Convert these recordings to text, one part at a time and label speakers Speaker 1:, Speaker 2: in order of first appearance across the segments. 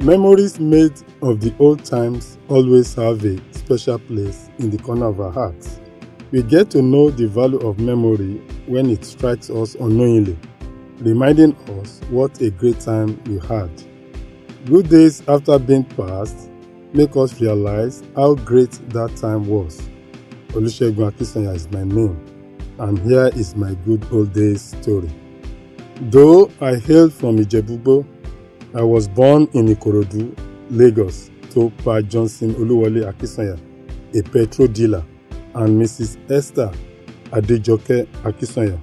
Speaker 1: Memories made of the old times always have a special place in the corner of our hearts. We get to know the value of memory when it strikes us unknowingly, reminding us what a great time we had. Good days after being passed make us realize how great that time was. Olusegun Akinsanya is my name, and here is my good old days story. Though I hail from Ijebu, I was born in Ikorodu, Lagos, to Pa Johnson Oluwole Akinsanya, a petrol dealer, and Mrs. Esther Adejoke Akinsanya,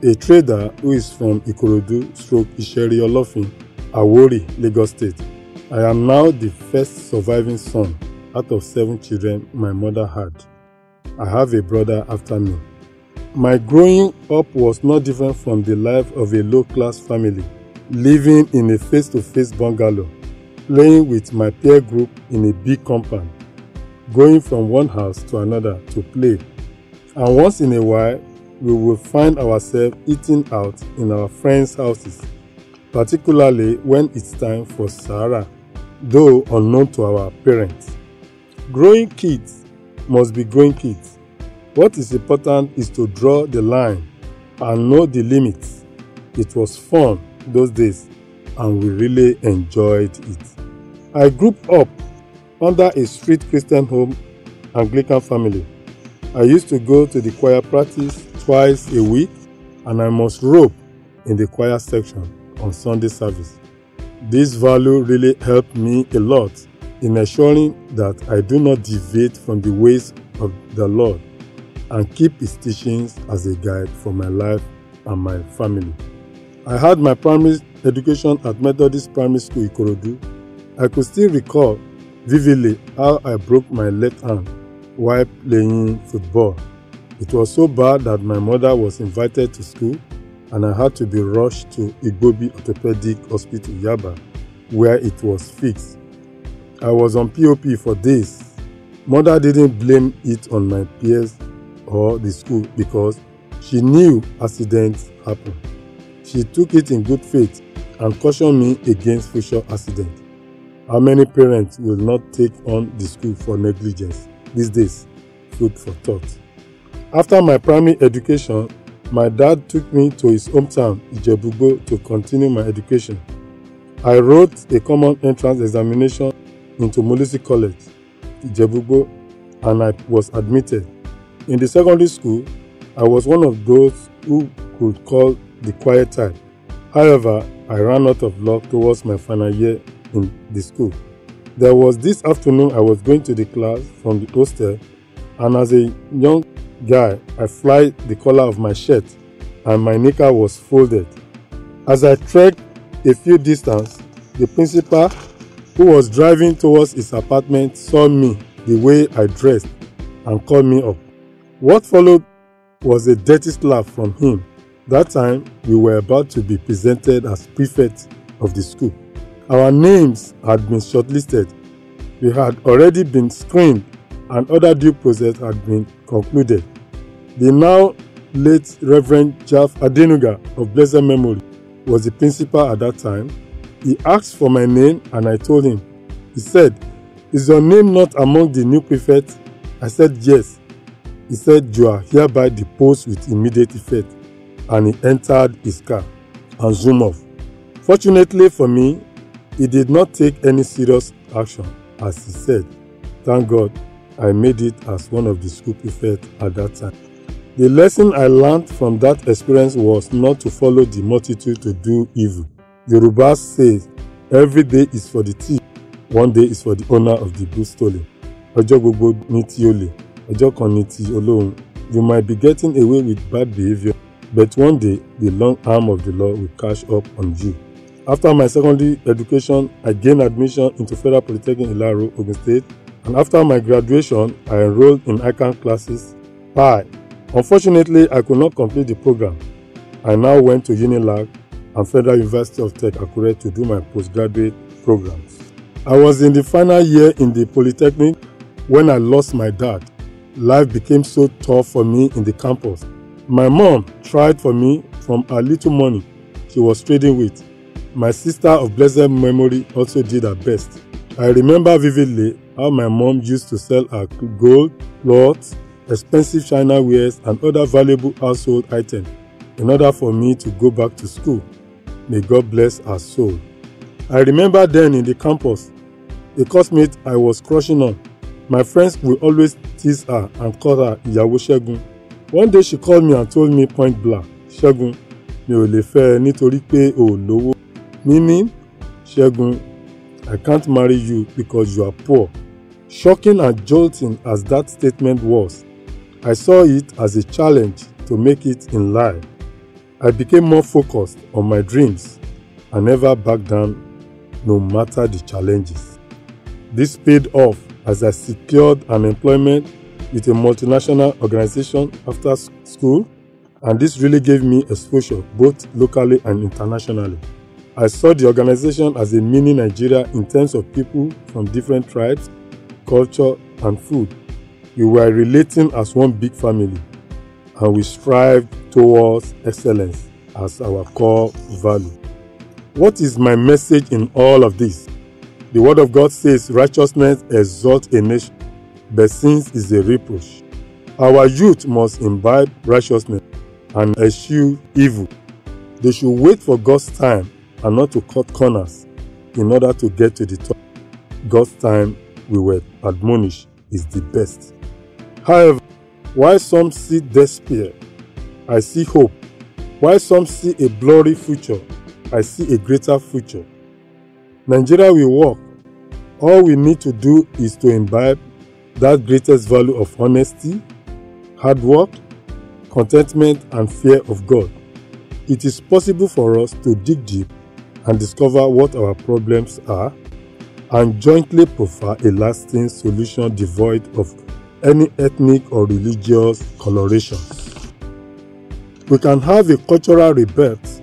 Speaker 1: a trader who is from Ikorodu / Isheri Olofin, Awori, Lagos State. I am now the first surviving son out of 7 children my mother had. I have a brother after me. My growing up was not different from the life of a low-class family, living in a face-to-face bungalow, playing with my peer group in a big compound, going from one house to another to play. And once in a while, we will find ourselves eating out in our friends' houses, particularly when it's time for Sahara, though unknown to our parents. Growing kids must be growing kids. What is important is to draw the line and know the limits. It was fun those days, and we really enjoyed it. I grew up under a strict Christian home, Anglican family. I used to go to the choir practice twice a week, and I must rope in the choir section on Sunday service. This value really helped me a lot in ensuring that I do not deviate from the ways of the Lord and keep His teachings as a guide for my life and my family. I had my primary education at Methodist Primary School, Ikorodu. I could still recall vividly how I broke my left hand while playing football. It was so bad that my mother was invited to school and I had to be rushed to Igbobi Orthopedic Hospital, Yaba, where it was fixed. I was on POP for days. Mother didn't blame it on my peers or the school because she knew accidents happen. She took it in good faith and cautioned me against future accidents. How many parents will not take on the school for negligence these days? Food for thought. After my primary education, my dad took me to his hometown, Ijebu, to continue my education. I wrote a common entrance examination into Mulisi College, Ijebu, and I was admitted. In the secondary school, I was one of those who could call the quiet type. However, I ran out of luck towards my final year in the school. There was this afternoon I was going to the class from the hostel, and as a young guy, I flied the collar of my shirt and my knicker was folded. As I trekked a few distance, the principal, who was driving towards his apartment, saw me the way I dressed and called me up. What followed was a dirty slap from him. That time, we were about to be presented as prefects of the school. Our names had been shortlisted. We had already been screened and other due process had been concluded. The now late Reverend Jaf Adenuga of blessed memory was the principal at that time. He asked for my name and I told him. He said, "Is your name not among the new prefects?" I said, "Yes." He said, "You are hereby deposed with immediate effect." And he entered his car and zoomed off. Fortunately for me, he did not take any serious action, as he said. Thank God I made it as one of the school prefects at that time. The lesson I learned from that experience was not to follow the multitude to do evil. Yoruba says, every day is for the thief, one day is for the owner of the goods stolen. Ọjọ́ gbogbo ní ti olè, ọjọ́ kan ní ti Ọlọ́run. You might be getting away with bad behavior, but one day the long arm of the law will catch up on you. After my secondary education, I gained admission into Federal Polytechnic Ilaro, Ogun State, and after my graduation, I enrolled in ICANN classes, PI. Unfortunately, I could not complete the program. I now went to Unilag and Federal University of Tech, Akure, to do my postgraduate programs. I was in the final year in the Polytechnic when I lost my dad. Life became so tough for me in the campus. My mom tried for me from her little money she was trading with. My sister of blessed memory also did her best. I remember vividly how my mom used to sell her gold, clothes, expensive china wares and other valuable household items in order for me to go back to school. May God bless her soul. I remember then in the campus, a classmate I was crushing on. My friends will always tease her and call her Ìyàwó Segun. One day she called me and told me point blank, Segun, mi ò lè fẹ́ ẹ nítorí pé o ò lówó. Meaning, Segun, I can't marry you because you are poor. Shocking and jolting as that statement was, I saw it as a challenge to make it in life. I became more focused on my dreams and never backed down no matter the challenges. This paid off as I secured an employment with a multinational organization after school, and this really gave me exposure both locally and internationally. I saw the organization as a mini Nigeria in terms of people from different tribes, culture, and food. We were relating as one big family, and we strived towards excellence as our core value. What is my message in all of this? The Word of God says righteousness exalts a nation, but sin is a reproach. Our youth must imbibe righteousness and eschew evil. They should wait for God's time and not to cut corners in order to get to the top. God's time, we were admonished, is the best. However, while some see despair, I see hope. While some see a blurry future, I see a greater future. Nigeria will work. All we need to do is to imbibe that greatest value of honesty, hard work, contentment, and fear of God. It is possible for us to dig deep and discover what our problems are and jointly provide a lasting solution devoid of any ethnic or religious coloration. We can have a cultural rebirth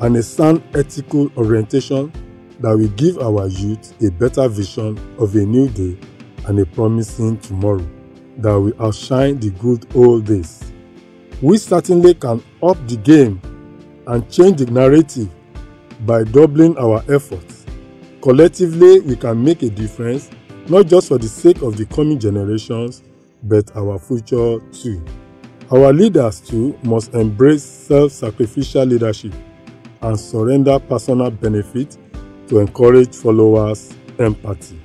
Speaker 1: and a sound ethical orientation that will give our youth a better vision of a new day and a promising tomorrow that will outshine the good old days. We certainly can up the game and change the narrative by doubling our efforts. Collectively, we can make a difference, not just for the sake of the coming generations, but our future too. Our leaders too must embrace self-sacrificial leadership and surrender personal benefit to encourage followers' empathy.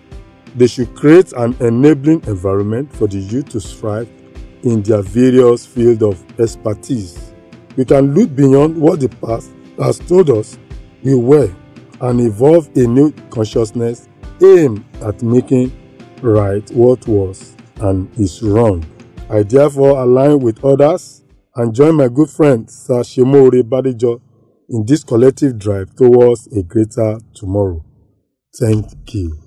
Speaker 1: They should create an enabling environment for the youth to strive in their various fields of expertise. We can look beyond what the past has told us we were and evolve a new consciousness aimed at making right what was and is wrong. I therefore align with others and join my good friend Sir Shemore Badijo in this collective drive towards a greater tomorrow. Thank you.